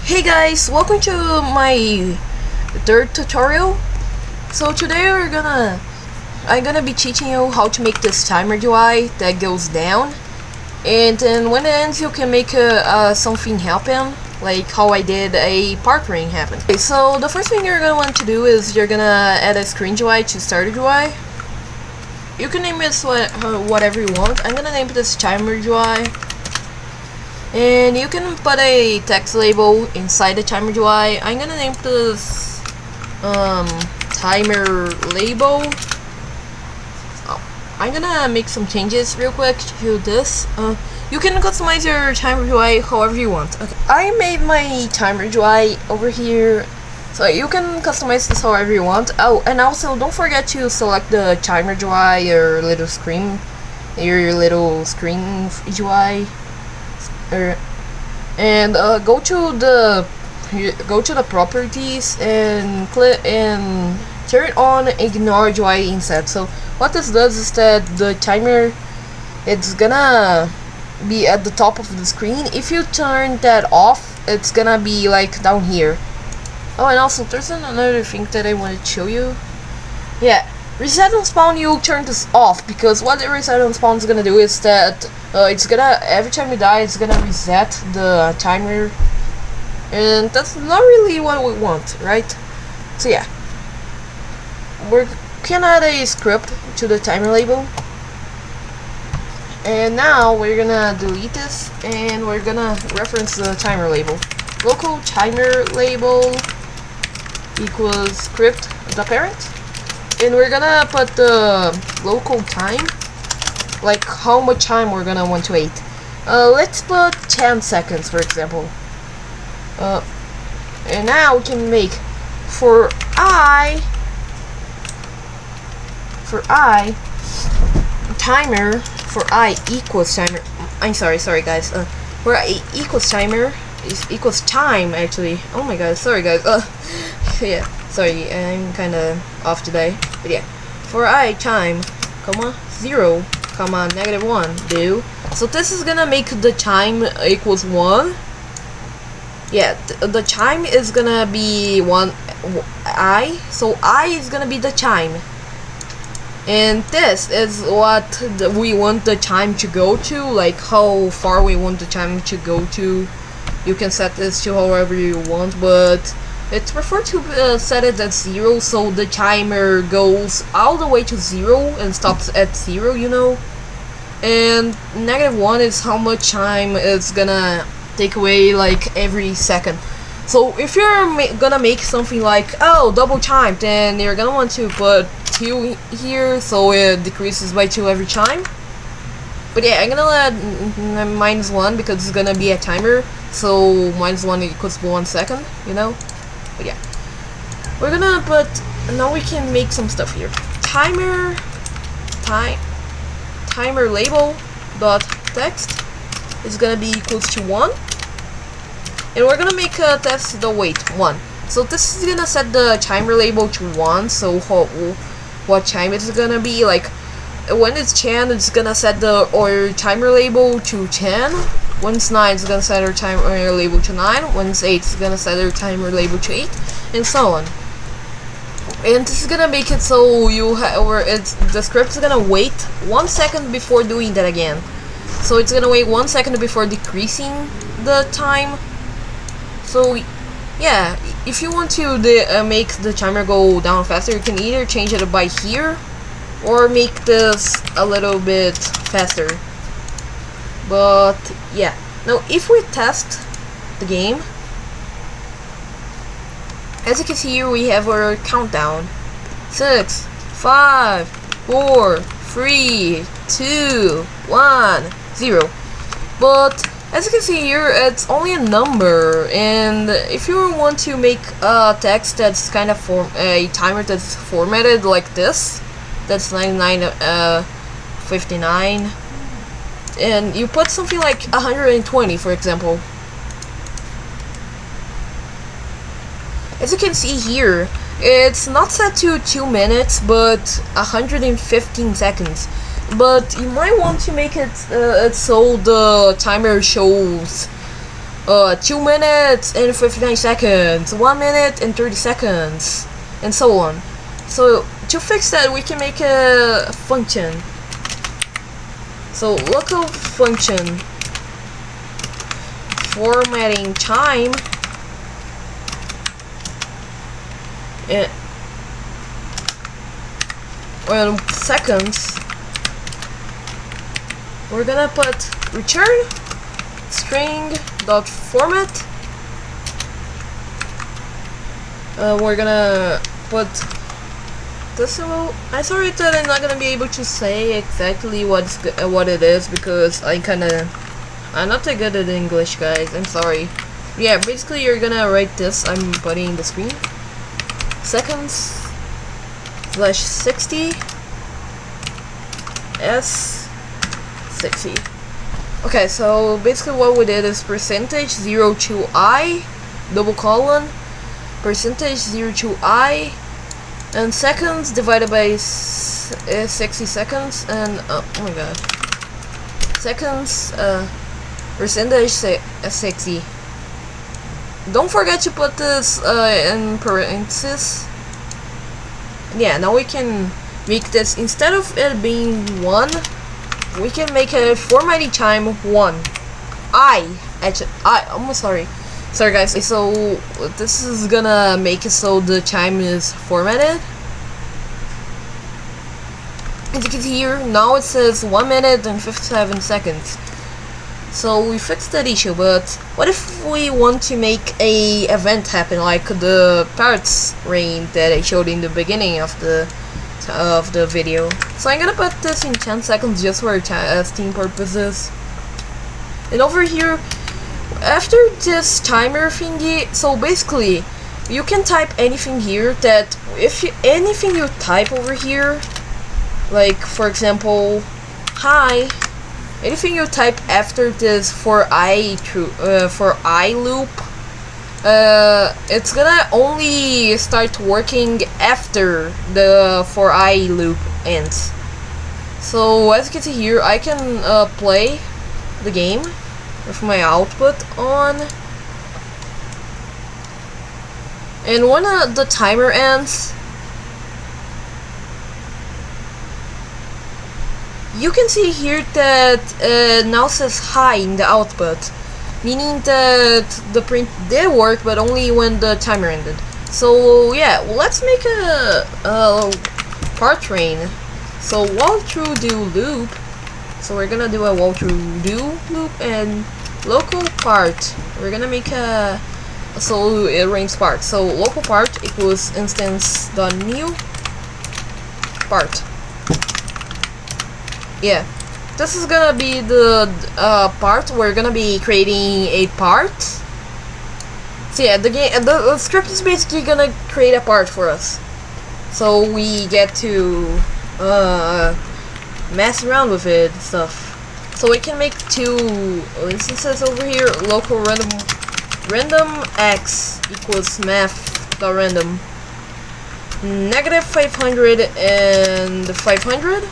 Hey guys, welcome to my third tutorial. So today I'm gonna be teaching you how to make this timer UI that goes down, and then when it ends you can make something happen, like how I did a part ring happen. Okay, so the first thing you're gonna want to do is you're gonna add a screen UI to start a UI. You can name this whatever you want. I'm gonna name this timer UI. And you can put a text label inside the timer UI. I'm gonna name this timer label. I'm gonna make some changes real quick to this. You can customize your timer UI however you want. Okay, I made my timer UI over here, so you can customize this however you want. Oh, and also don't forget to select the timer UI, your little screen UI. And go to the properties and click and turn on ignore UI instead. So what this does is that the timer, it's gonna be at the top of the screen. If you turn that off, it's gonna be like down here. Oh, and also there's another thing that I wanted to show you. Yeah, reset on spawn, you turn this off, because what the reset on spawn is gonna do is that it's gonna, every time you die, it's gonna reset the timer, and that's not really what we want, right? So yeah, we can add a script to the timer label, and now we're gonna delete this, and we're gonna reference the timer label. Local timer label equals script.Parent. And we're gonna put the local time, like how much time we're gonna want to wait. Let's put 10 seconds, for example. And now we can make for I timer, for I equals timer. I'm sorry guys. For I equals timer is equals time actually. Oh my god, sorry guys. Yeah, sorry, I'm kinda off today. But yeah, for I time, comma 0, comma -1 do. So this is gonna make the time equals 1. Yeah, the time is gonna be I. So I is gonna be the time, and this is what we want the time to go to, like how far we want the time to go to. You can set this to however you want, but it's preferred to set it at 0, so the timer goes all the way to 0 and stops at 0, you know. And -1 is how much time it's gonna take away, like every second. So if you're gonna make something like, oh, double time, then you're gonna want to put 2 here, so it decreases by 2 every time. But yeah, I'm gonna let -1 because it's gonna be a timer, so -1 equals 1 second, you know. But yeah, we're gonna put, now we can make some stuff here. Timer label.text is gonna be equals to 1, and we're gonna make a task.wait 1. So this is gonna set the timer label to 1. So what time it's gonna be, like when it's 10, it's gonna set our timer label to 10. When it's 9, it's gonna set our timer label to 9. When it's 8, it's gonna set our timer label to 8, and so on. And this is gonna make it so the script is gonna wait 1 second before doing that again. So it's gonna wait 1 second before decreasing the time. So yeah, if you want to make the timer go down faster, you can either change it by here or make this a little bit faster. But yeah, now if we test the game, as you can see here, we have our countdown: 6, 5, 4, 3, 2, 1, 0. But as you can see here, it's only a number, and if you want to make a text that's kind of a timer that's formatted like this, that's 9959. And you put something like 120, for example. As you can see here, it's not set to 2 minutes, but 115 seconds. But you might want to make it so the timer shows 2 minutes and 59 seconds, 1 minute and 30 seconds, and so on. So to fix that, we can make a function. So local function formatting time and seconds. We're gonna put return string.format. We're gonna put decimal. I'm sorry that I'm not gonna be able to say exactly what it is because I'm not that good at English, guys. I'm sorry. Yeah, basically you're gonna write this. I'm putting the screen. Seconds /60 s60. Okay, so basically what we did is percentage 0 to I, double colon, percentage 0 to I, and seconds divided by 60 seconds, and oh my god, seconds, percentage 60. Don't forget to put this in parentheses. Yeah, now we can make this, instead of it being 1, we can make a formatting time 1. I'm sorry guys. So this is gonna make it so the time is formatted. As you can see here, now it says 1 minute and 57 seconds. So we fixed that issue, but what if we want to make a event happen, like the parts rain that I showed in the beginning of the video? So I'm gonna put this in 10 seconds just for testing purposes. And over here, after this timer thingy, so basically you can type anything here that anything you type over here, like for example, hi. Anything you type after this for I loop, it's gonna only start working after the for I loop ends. So as you can see here, I can play the game with my output on, and when the timer ends, you can see here that now says hi in the output, meaning that the print did work, but only when the timer ended. So yeah, let's make a part train. So while through do loop. So we're gonna do a while through do loop and local part. We're gonna make a so it rains part. So local part equals Instance.new part. Yeah, this is gonna be the part. We're gonna be creating a part. So yeah, the script is basically gonna create a part for us. So we get to mess around with it and stuff. So we can make 2 instances over here. Local RandomX equals math.random -500 and 500.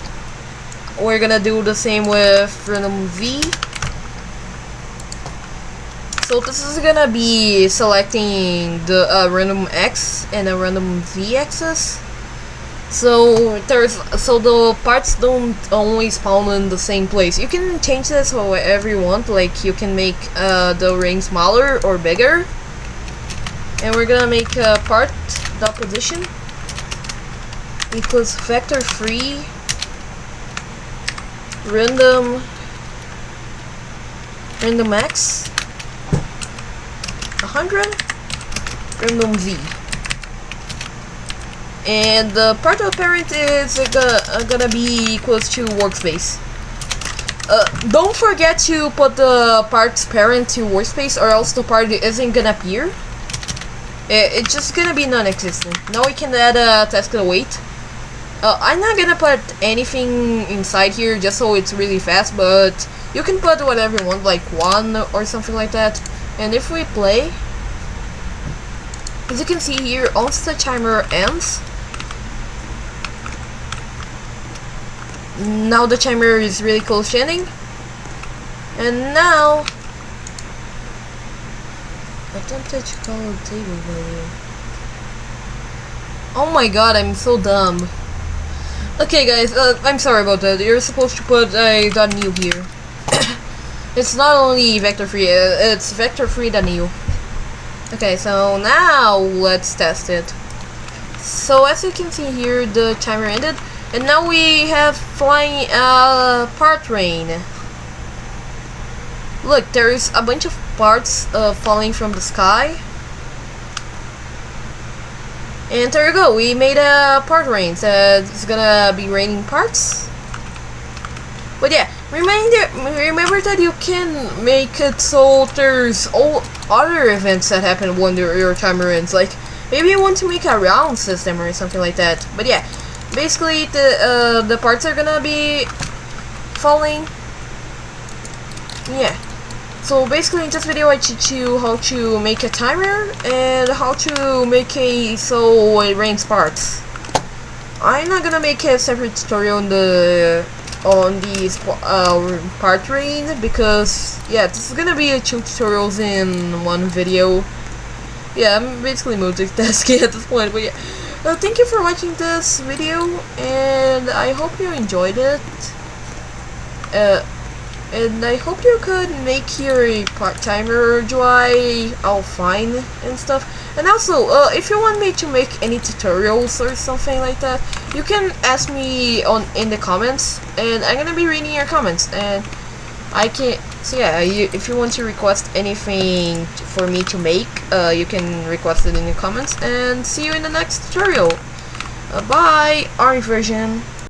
We're gonna do the same with RandomZ. So this is gonna be selecting the RandomX and a RandomZ axis. So the parts don't always spawn in the same place. You can change this however you want. Like you can make the ring smaller or bigger. And we're gonna make Part.Position equals vector 3 RandomX 100 RandomZ. And the Part.Parent is gonna be equals to workspace. Don't forget to put the Part.Parent to workspace, or else the part isn't gonna appear. It's just gonna be non-existent. Now we can add a task.wait. I'm not gonna put anything inside here just so it's really fast, but you can put whatever you want, like 1 or something like that. And if we play, as you can see here, once the timer ends, now the timer is really close to ending, and now Attempted to call a table value. Oh my god, I'm so dumb. Okay guys, I'm sorry about that. You're supposed to put a .new here. It's not only vector free, it's vector free.new. Okay, so now let's test it. So as you can see here, the timer ended, and now we have flying part rain. Look, there is a bunch of parts falling from the sky. And there you go, we made a part rain, so it's gonna be raining parts. But yeah, remember that you can make it so there's all other events that happen when your timer ends. Like, maybe you want to make a round system or something like that. But yeah, basically the parts are gonna be falling. Yeah. So basically in this video I teach you how to make a timer and how to make a so it rains parts. I'm not gonna make a separate tutorial on these part rain because yeah, this is gonna be two tutorials in one video. Yeah, I'm basically multitasking at this point, but yeah. Thank you for watching this video and I hope you enjoyed it. And I hope you could make your part timer dry all fine and stuff. And also, if you want me to make any tutorials or something like that, you can ask me in the comments, and I'm gonna be reading your comments. And I can, so yeah, if you want to request anything for me to make, you can request it in the comments. And see you in the next tutorial. Bye, orange version.